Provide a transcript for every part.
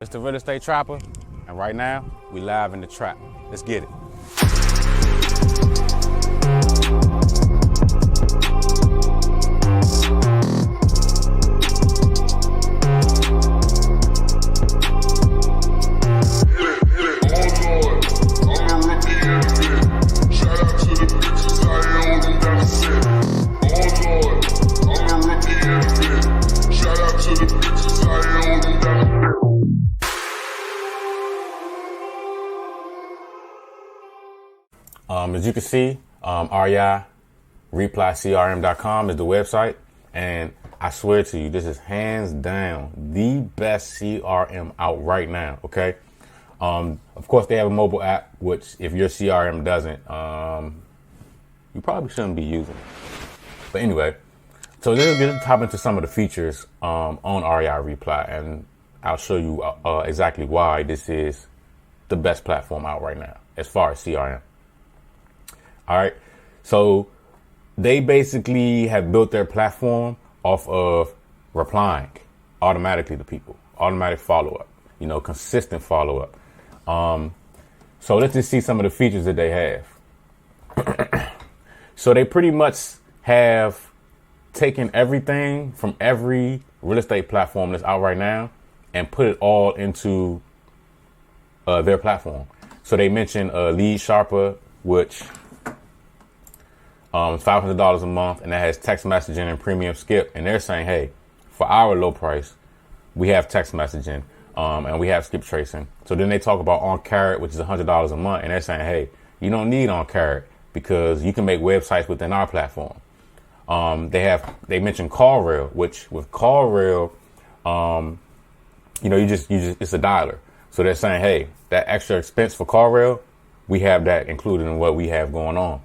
It's the Real Estate Trapper, and right now, we live in the trap. Let's get it. As you can see, REI Reply CRM.com is the website, and I swear to you, this is hands down the best CRM out right now. Okay. Of course, they have a mobile app, which if your CRM doesn't, you probably shouldn't be using it. But anyway, so let's get to top into some of the features on REI Reply, and I'll show you exactly why this is the best platform out right now as far as CRM. All right. So they basically have built their platform off of replying automatically to people, automatic follow-up, consistent follow-up. So let's just see some of the features that they have. So they pretty much have taken everything from every real estate platform that's out right now and put it all into their platform. So they mentioned Lead Sharper, which $500 a month, and that has text messaging and premium skip. And they're saying, hey, for our low price, we have text messaging and we have skip tracing. So then they talk about On Carrot, which is $100 a month, and they're saying, hey, you don't need On Carrot because you can make websites within our platform. They mentioned CallRail, which with CallRail, you just it's a dialer. So they're saying, hey, that extra expense for CallRail, we have that included in what we have going on.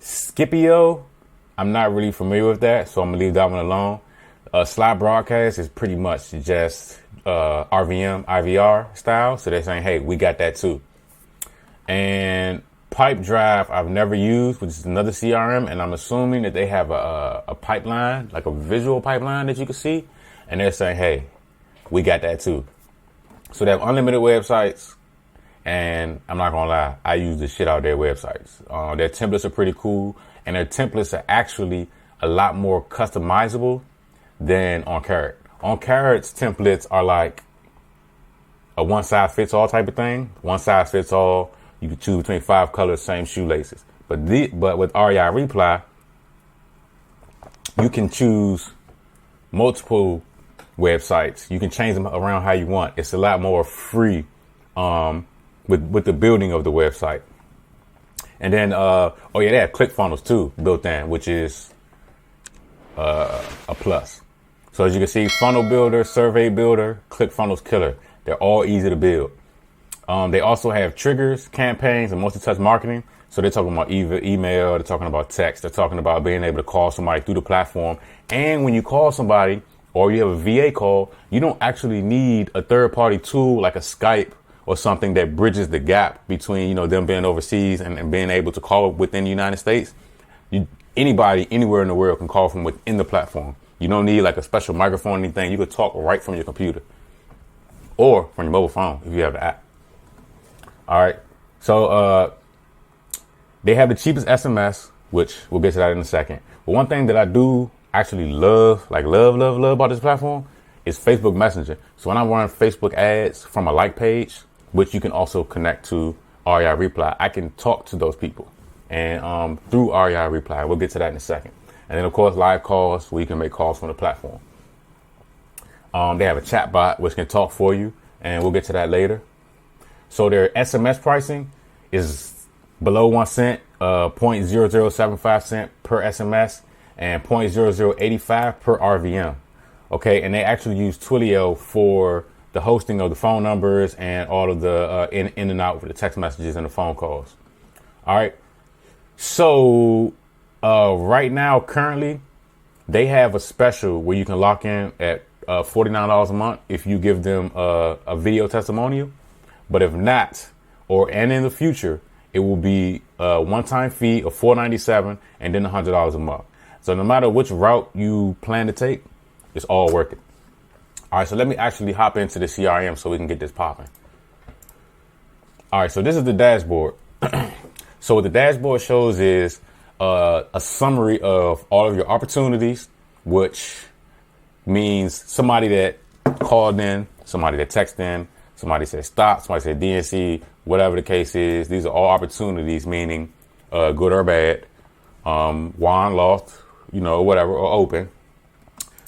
Skipio, I'm not really familiar with that, so I'm gonna leave that one alone. Slot broadcast is pretty much just RVM, IVR style. So they're saying, hey, we got that too. And Pipe Drive, I've never used, which is another CRM, and I'm assuming that they have a pipeline, like a visual pipeline that you can see. And they're saying, hey, we got that too. So they have unlimited websites. And I'm not gonna lie, I use the shit out of their websites. Their templates are pretty cool, and their templates are actually a lot more customizable than On Carrot. On Carrot's templates are like a one size fits all type of thing. One size fits all. You can choose between 5 colors, same shoelaces. But with REI Reply, you can choose multiple websites. You can change them around how you want. It's a lot more free. With the building of the website. And then, they have ClickFunnels too built in, which is a plus. So as you can see, Funnel Builder, Survey Builder, ClickFunnels Killer. They're all easy to build. They also have triggers, campaigns, and multi-touch marketing. So they're talking about email, they're talking about text, they're talking about being able to call somebody through the platform. And when you call somebody or you have a VA call, you don't actually need a third-party tool like a Skype or something that bridges the gap between, them being overseas and being able to call within the United States. Anybody, anywhere in the world can call from within the platform. You don't need like a special microphone or anything. You could talk right from your computer or from your mobile phone if you have the app. All right. So they have the cheapest SMS, which we'll get to that in a second. But one thing that I do actually love about this platform is Facebook Messenger. So when I run Facebook ads from a like page, which you can also connect to REI Reply, I can talk to those people and through REI Reply. We'll get to that in a second. And then, of course, live calls where you can make calls from the platform. They have a chat bot which can talk for you, and we'll get to that later. So their SMS pricing is below 1 cent, 0.0075 cent per SMS, and 0.0085 per RVM. Okay, and they actually use Twilio for the hosting of the phone numbers and all of the in and out for the text messages and the phone calls. All right. So right now, currently, they have a special where you can lock in at $49 a month if you give them a video testimonial. But if not, and in the future, it will be a one-time fee of $497 and then $100 a month. So no matter which route you plan to take, it's all worth it. All right, so let me actually hop into the CRM so we can get this popping. All right, so this is the dashboard. So what the dashboard shows is a summary of all of your opportunities, which means somebody that called in, somebody that texted in, somebody said stop, somebody said DNC, whatever the case is. These are all opportunities, meaning good or bad, won, lost, whatever, or open.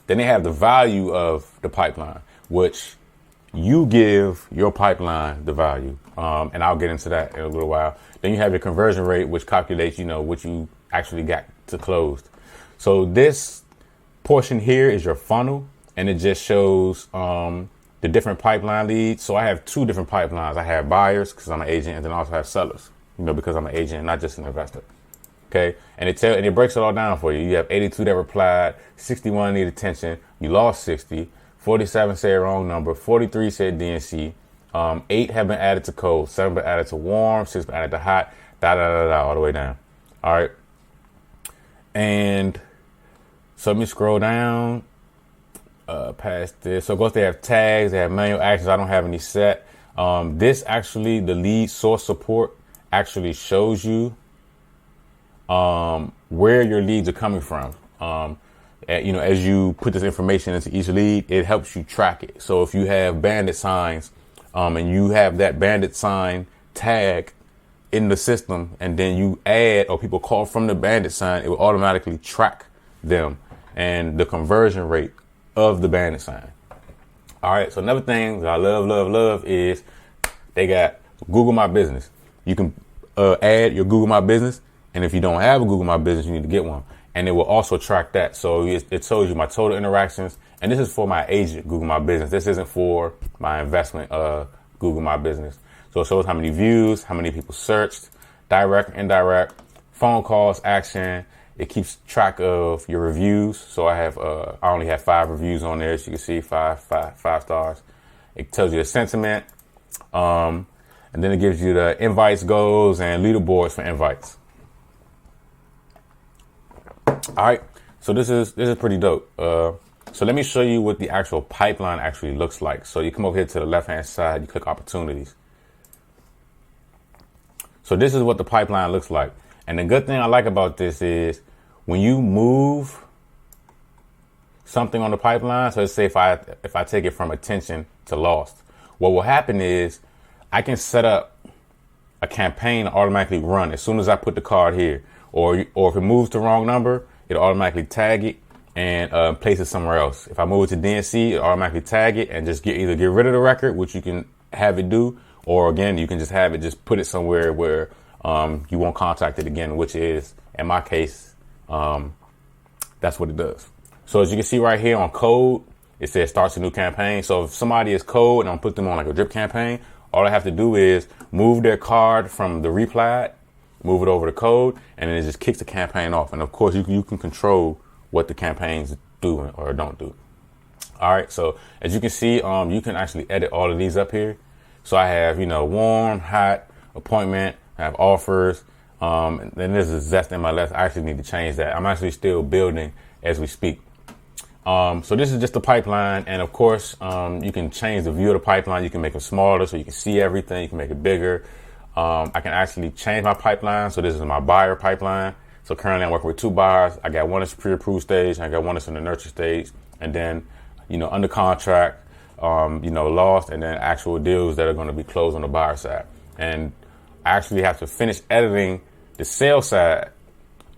Then they have the value of the pipeline, which you give your pipeline the value. And I'll get into that in a little while. Then you have your conversion rate, which calculates, what you actually got to closed. So this portion here is your funnel, and it just shows the different pipeline leads. So I have two different pipelines. I have buyers because I'm an agent, and then I also have sellers, because I'm an agent and not just an investor. Okay. And it breaks it all down for you. You have 82 that replied, 61 need attention. You lost 60, 47 said wrong number, 43 said DNC. 8 have been added to cold, 7 been added to warm, 6 been added to hot, all the way down. All right. And so let me scroll down past this. So of course they have tags, they have manual actions. I don't have any set. This actually, the lead source support actually shows you where your leads are coming from. As you put this information into each lead, it helps you track it. So if you have bandit signs, and you have that bandit sign tag in the system, and then you add, or people call from the bandit sign, it will automatically track them and the conversion rate of the bandit sign. All right. So another thing that I love is they got Google My Business. You can add your Google My Business. And if you don't have a Google My Business, you need to get one. And it will also track that. So it tells you my total interactions. And this is for my agent Google My Business. This isn't for my investment Google My Business. So it shows how many views, how many people searched, direct, indirect, phone calls, action. It keeps track of your reviews. So I only have 5 reviews on there. As you can see, five stars. It tells you the sentiment. And then it gives you the invites, goals, and leaderboards for invites. All right. So this is pretty dope. So let me show you what the actual pipeline actually looks like. So you come over here to the left-hand side, you click opportunities. So this is what the pipeline looks like. And the good thing I like about this is when you move something on the pipeline, so let's say if I take it from attention to lost, what will happen is I can set up a campaign to automatically run as soon as I put the card here, or if it moves the wrong number, it'll automatically tag it and place it somewhere else. If I move it to DNC, it'll automatically tag it and just either get rid of the record, which you can have it do, or again, you can just have it, just put it somewhere where you won't contact it again, which is, in my case, that's what it does. So as you can see right here on code, it says starts a new campaign. So if somebody is code and I'm put them on like a drip campaign, all I have to do is move their card from the reply, move it over to code, and then it just kicks the campaign off. And of course, you can control what the campaigns do or don't do. All right. So as you can see, you can actually edit all of these up here. So I have, warm, hot, appointment, I have offers. And then there's a zest in my left. I actually need to change that. I'm actually still building as we speak. So this is just the pipeline. And of course, you can change the view of the pipeline. You can make it smaller so you can see everything. You can make it bigger. I can actually change my pipeline. So this is my buyer pipeline. So currently I'm working with 2 buyers. I got one that's pre-approved stage. And I got one that's in the nurture stage. And then, under contract, lost, and then actual deals that are going to be closed on the buyer side. And I actually have to finish editing the sales side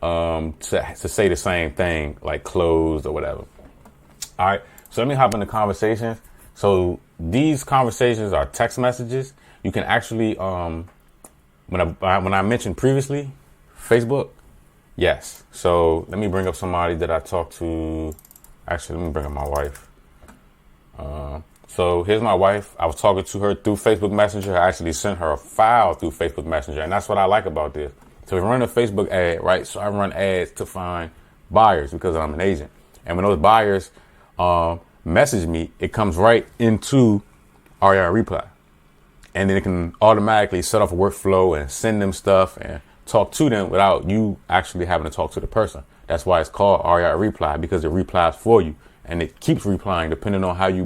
to say the same thing, like closed or whatever. All right. So let me hop into conversations. So these conversations are text messages. You can actually, when I mentioned previously, Facebook, yes. So let me bring up somebody that I talked to. Actually, let me bring up my wife. So here's my wife. I was talking to her through Facebook Messenger. I actually sent her a file through Facebook Messenger. And that's what I like about this. So we run a Facebook ad, right? So I run ads to find buyers because I'm an agent. And when those buyers message me, it comes right into REI Reply. And then it can automatically set up a workflow and send them stuff and talk to them without you actually having to talk to the person. That's why it's called REI Reply, because it replies for you and it keeps replying depending on how you